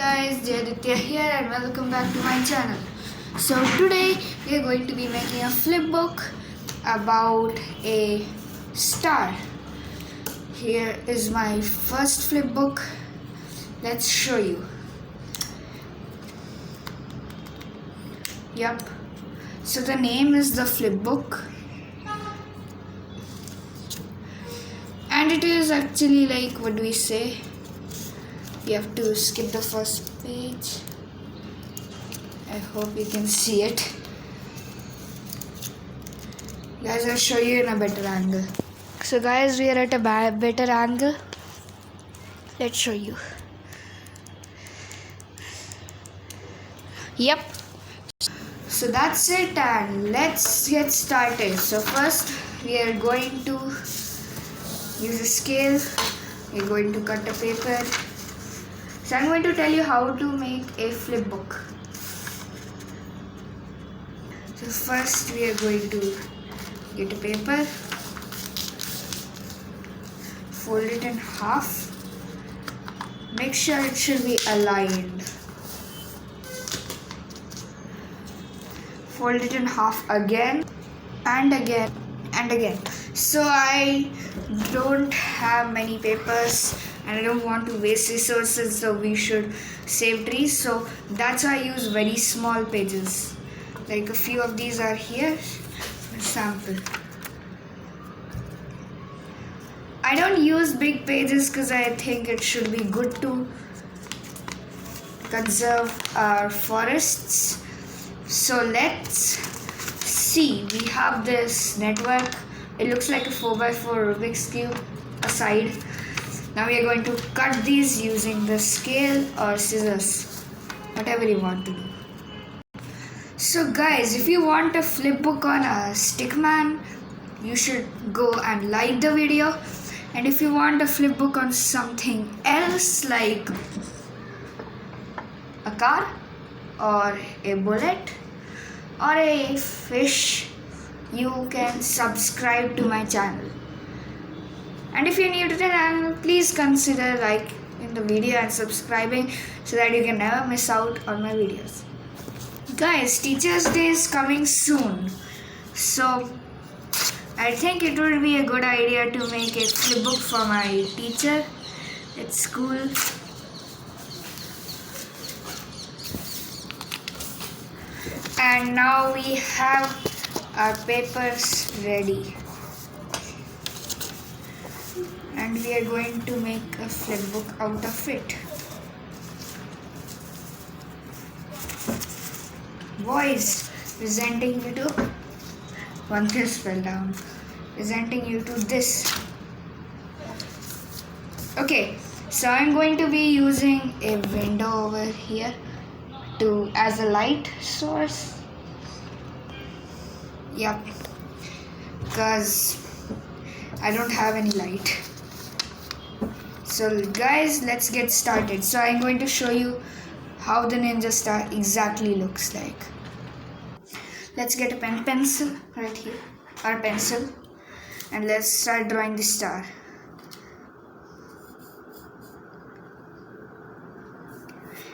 guys, Jayaditya here and welcome back to my channel. So today we are going to be making a flip book about a star. Here is my first flip book. Let's show you. Yep. So the name is the flip book. And it is actually like, what do we say? You have to skip the first page. I hope you can see it. Guys, I'll show you in a better angle. So guys, we are at a better angle. Let's show you. Yep. So that's it, and let's get started. So first we are going to use a scale. We're going to cut a paper. So I'm going to tell you how to make a flip book. So first we are going to get a paper, fold it in half, make sure it should be aligned, fold it in half again and again and again. So I don't have many papers and I don't want to waste resources, so we should save trees. So that's why I use very small pages. Like a few of these are here for sample. I don't use big pages because I think it should be good to conserve our forests. So let's see. We have this network. It looks like a 4x4 Rubik's Cube aside. Now we are going to cut these using the scale or scissors, whatever you want to do. So guys, if you want a flip book on a stickman, you should go and like the video. And if you want a flip book on something else like a car or a bullet or a fish, you can subscribe to my channel. And if you're new to the channel, please consider liking the video and subscribing so that you can never miss out on my videos. Guys, Teachers' Day is coming soon. So I think it would be a good idea to make a flip book for my teacher at school. And now we have our papers ready. And we are going to make a flip book out of it. Boys, presenting you to one, this fell down. Presenting you to this. Okay, so I'm going to be using a window over here as a light source. Yep, because I don't have any light. So guys, let's get started. So I'm going to show you how the ninja star exactly looks like. Let's get a pencil right here, our pencil, and let's start drawing the star.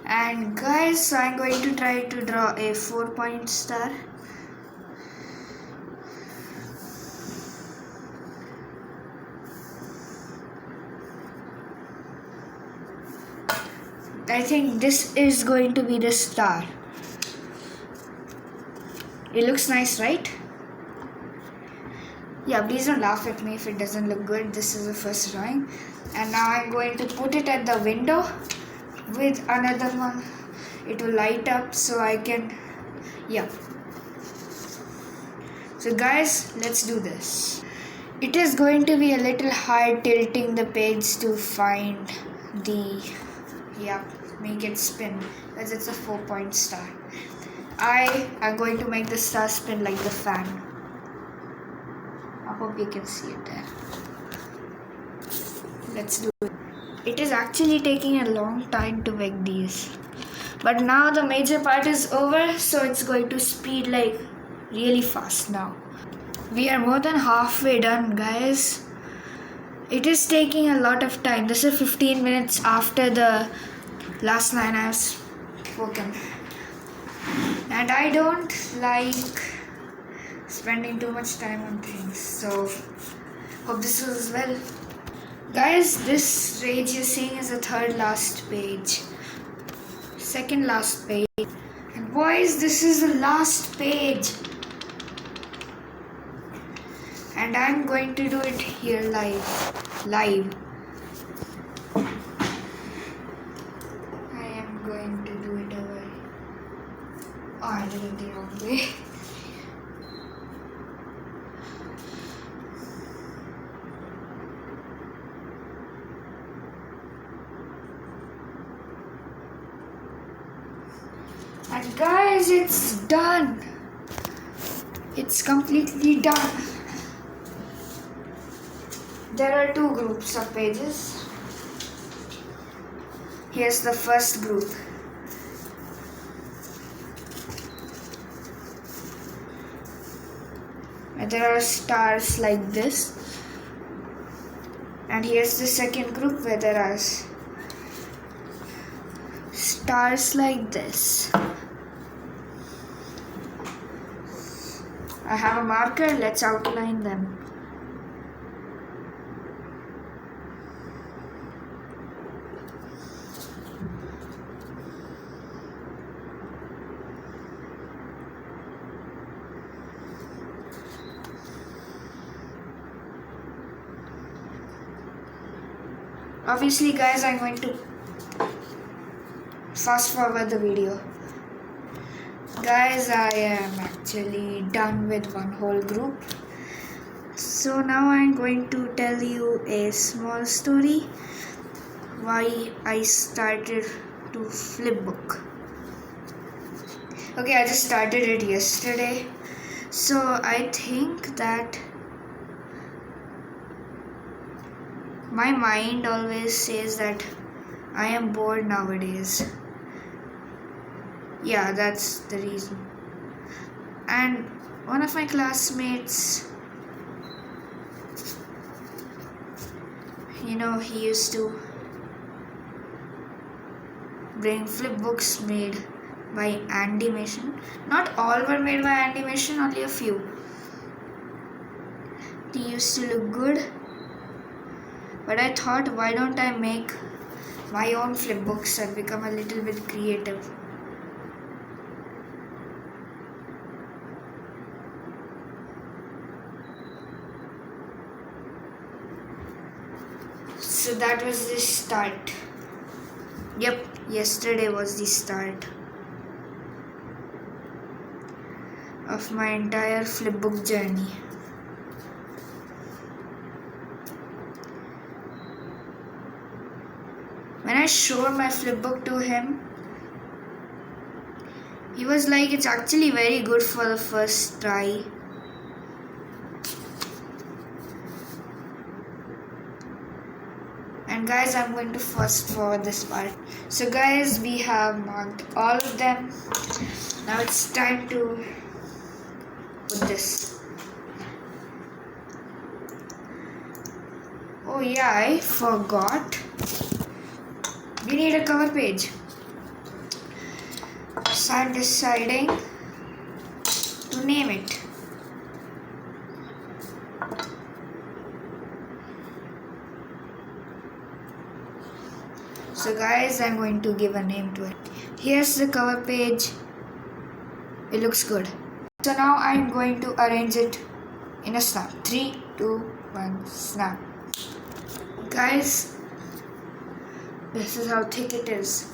And guys, so I'm going to try to draw a 4-point star. I think this is going to be the star. It looks nice, right? Yeah, please don't laugh at me if it doesn't look good. This is the first drawing. And now I'm going to put it at the window with another one. It will light up so I can, yeah. So guys, let's do this. It is going to be a little hard tilting the page to find the, make it spin, because it's a 4-point star. I am going to make the star spin like the fan. I hope you can see it there. Let's do it. It is actually taking a long time to make these. But now the major part is over, so it's going to speed like really fast now. We are more than halfway done, guys. It is taking a lot of time. This is 15 minutes after the last line I have spoken. And I don't like spending too much time on things, so hope this was well. Guys, this page you're seeing is the third last page, second last page, and boys, this is the last page, and I'm going to do it here live. I am going to do it over. Oh, I did it the wrong way. And guys, it's done. It's completely done. There are two groups of pages. Here's the first group. And there are stars like this. And here's the second group where there are stars like this. I have a marker, let's outline them. Obviously guys, I'm going to fast forward the video. Guys, I am actually done with one whole group. So now I'm going to tell you a small story why I started to Flipbook. Okay, I just started it yesterday. So I think that my mind always says that I am bored nowadays. Yeah, that's the reason. And one of my classmates, he used to bring flipbooks made by Animation. Not all were made by Animation, only a few. They used to look good. But I thought, why don't I make my own flipbooks and become a little bit creative? So that was the start. Yep, yesterday was the start of my entire flipbook journey. When I showed my flipbook to him, he was like, it's actually very good for the first try. And guys, I'm going to fast forward this part. So guys, we have marked all of them. Now it's time to put this. Oh yeah, I forgot. We need a cover page. So I'm deciding to name it. So guys, I'm going to give a name to it. Here's the cover page. It looks good. So now I'm going to arrange it in a snap. 3, 2, 1, snap. Guys, this is how thick it is.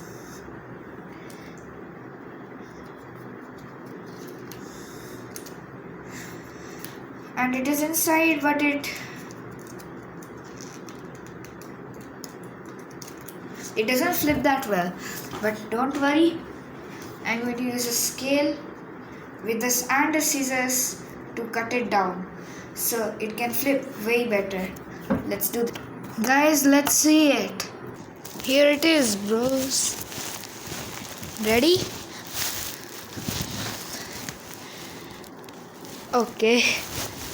And it is inside, but it doesn't flip that well. But don't worry, I'm going to use a scale with this and a scissors to cut it down so it can flip way better. Let's do that. Guys, let's see it. Here it is, bros. Ready? Okay,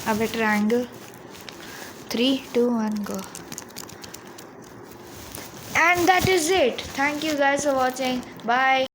a better angle. 3, 2, 1, go. And that is it. Thank you guys for watching. Bye.